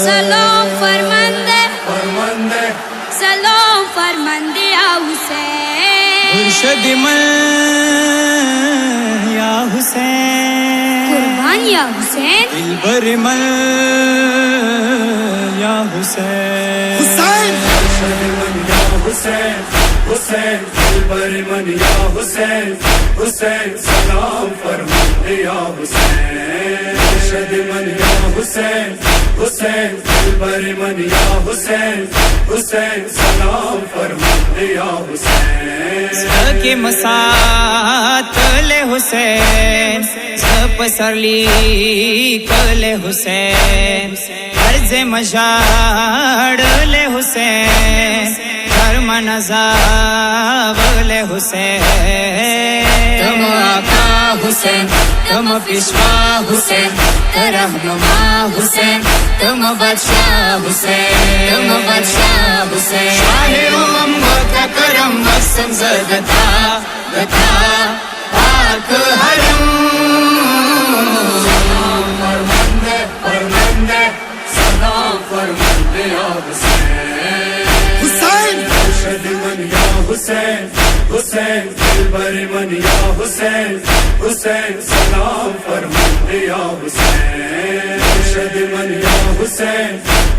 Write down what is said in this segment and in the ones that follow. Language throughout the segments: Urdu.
سلام فرمانده سلام فرمانده یا حسین مرشد من یا حسین قربان یا حسین دلبر من یا حسین حسین مرشد من یا حسین حسین دلبر من یا حسین حسین سلام فرمانده یا حسین مرشد من یا حسین حسین دلبر من یا حسین حسین سلام فرمانده یا حسین سکی مسات لے حسین سپ سرلی کلے حسین عرض مجاڑ لے حسین کرم نزاب لے حسین تم آقا حسین تم پیشوا حسین رہنما حسین تم بادشاہ حسین تم بادشاہ حسین شاہ امم کا کرم وسم زدتا گتا پاک حرم فرمانده فرمانده سلام فرمانده یا حسین حسین مرشد من یا حسین حسین دلبر من یا حسین حسین سلام فرمانده یا حسین مرشد من یا حسین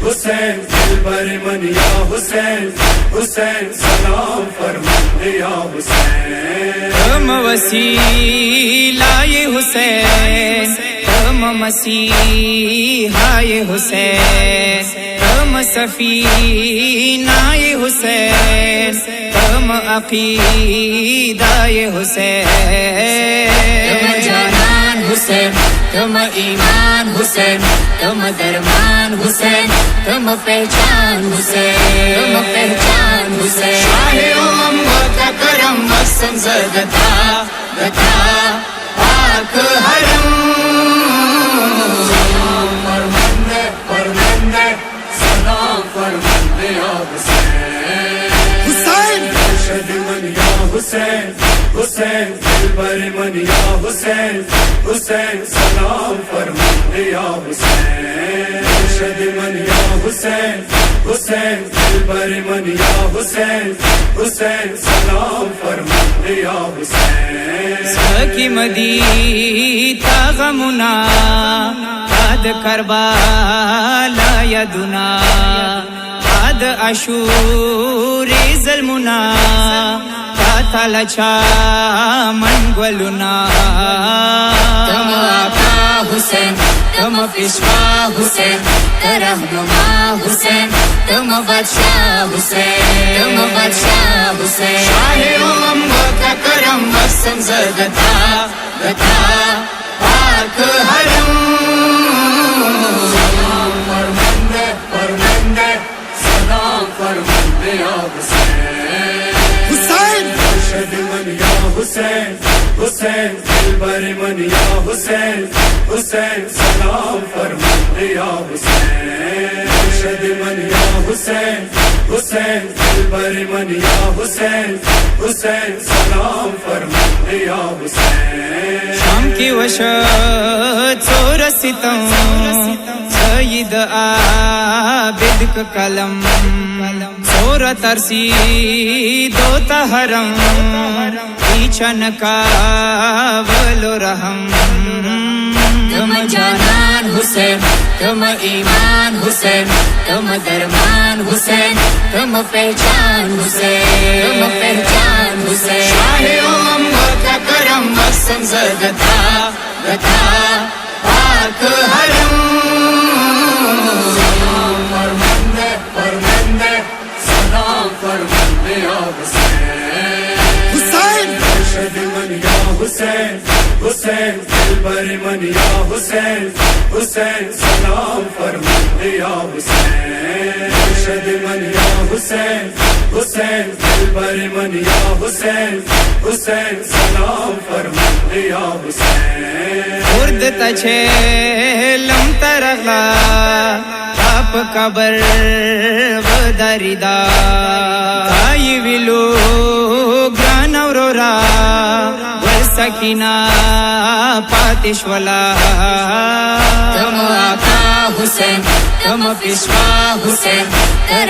حسین دلبر من یا حسین حسین سلام فرمانده یا حسین تم وسیلہ حسین تم مسیحہ حسین تم سفینہ حسین تم عقیدہ حسین تم جانان حسین تم ایمان حسین تم درمان حسین تم پہچان حسین تم پہچان حسین شاہ امم کا کرم وسم زدتا گتا پاک حرم فرمانده فرمانده سلام فرمانده یا حسین حسین مرشد من یا حسین حسین دلبر من یا حسین حسین سلام فرمانده یا حسین مرشد من یا حسین حسین دلبر من یا حسین حسین سلام فرمانده یا حسین سکی مدیتا غمنا قد کربالا یدنا قد اشور ظلمنا قاتل چامن گلنا تم آقا حسین تم پیشوا حسین رہنما حسین تم بادشاہ حسین تم بادشاہ حسین شاہ امم کا کرم وسم زدتا گتا پاک حرم فرمانده فرمانده سلام فرمانده یا حسین حسین مرشد من یا حسین حسین دلبر من یا حسین حسین سلام فرمانده یا حسین مرشد من یا حسین حسین دلبر من یا حسین حسین سلام فرمانده یا حسین شام کی وشت سور ستم سید عابد کا قلم سور ترسی دو تحرم پیچھن کا ولو رحم تم جانان حسین تم ایمان حسین تم درمان حسین تم پہچان حسین تم پہچان حسین شاہ امم کا کرم وسم زدتا گتا پاک حرم فرمانده فرمانده سلام فرمانده یا حسین حسین مرشد من یا حسین حسین دلبر من یا حسین حسین سلام فرمانده یا حسین مرشد من یا حسین حسین دلبر من یا حسین حسین سلام فرمانده یا حسین خرد تچھے لم ترغلا آپ قبر ودریدا آئی ویلو گران اورورا ورس سکینہ پاتشولا تم آقا حسین تم پیشوا حسین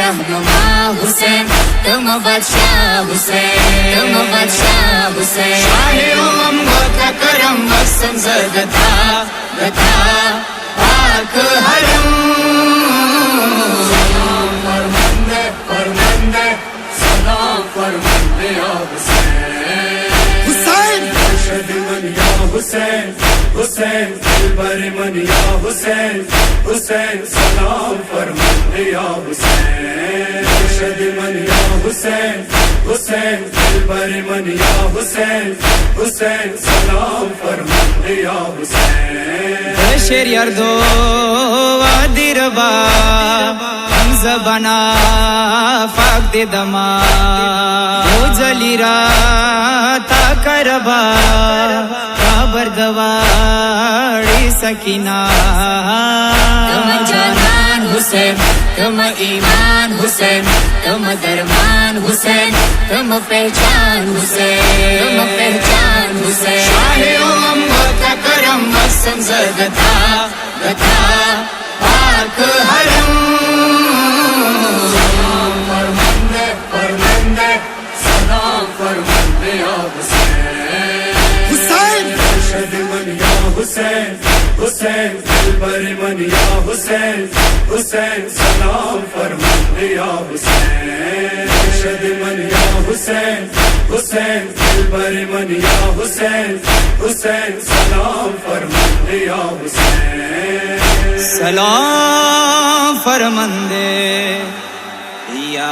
رہنما حسین تم بادشاہ حسین تم بادشاہ حسین شاہ امم و کرم وسم زدتا گتا پاک حرم فرماندے فرماندے سلام فرماندے یا حسین حسین مرشد من یا حسین حسین دلبر من یا حسین حسین سلام فرماندے یا حسین مرشد من یا حسین حسین دلبر من یا حسین حسین سلام فرماندے یا حسین بشر یردو وادی ربا حمزہ بنا فاق دے دما او جلی را تا کربا کابر گواڑی سکینہ تم جانان حسین تم ایمان حسین تم درمان حسین تم پہچان حسین تم پہچان حسین شاہ امم و کرم وسم زدتا گتا پاک حرم فرماندے فرماندے سلام فرماندے یا حسین حسین مرشد من یا حسین حسین دلبر من یا حسین حسین سلام فرماندے یا حسین مرشد من یا حسین حسین دلبر من یا حسین حسین سلام فرماندے یا حسین سلام فرمندے یا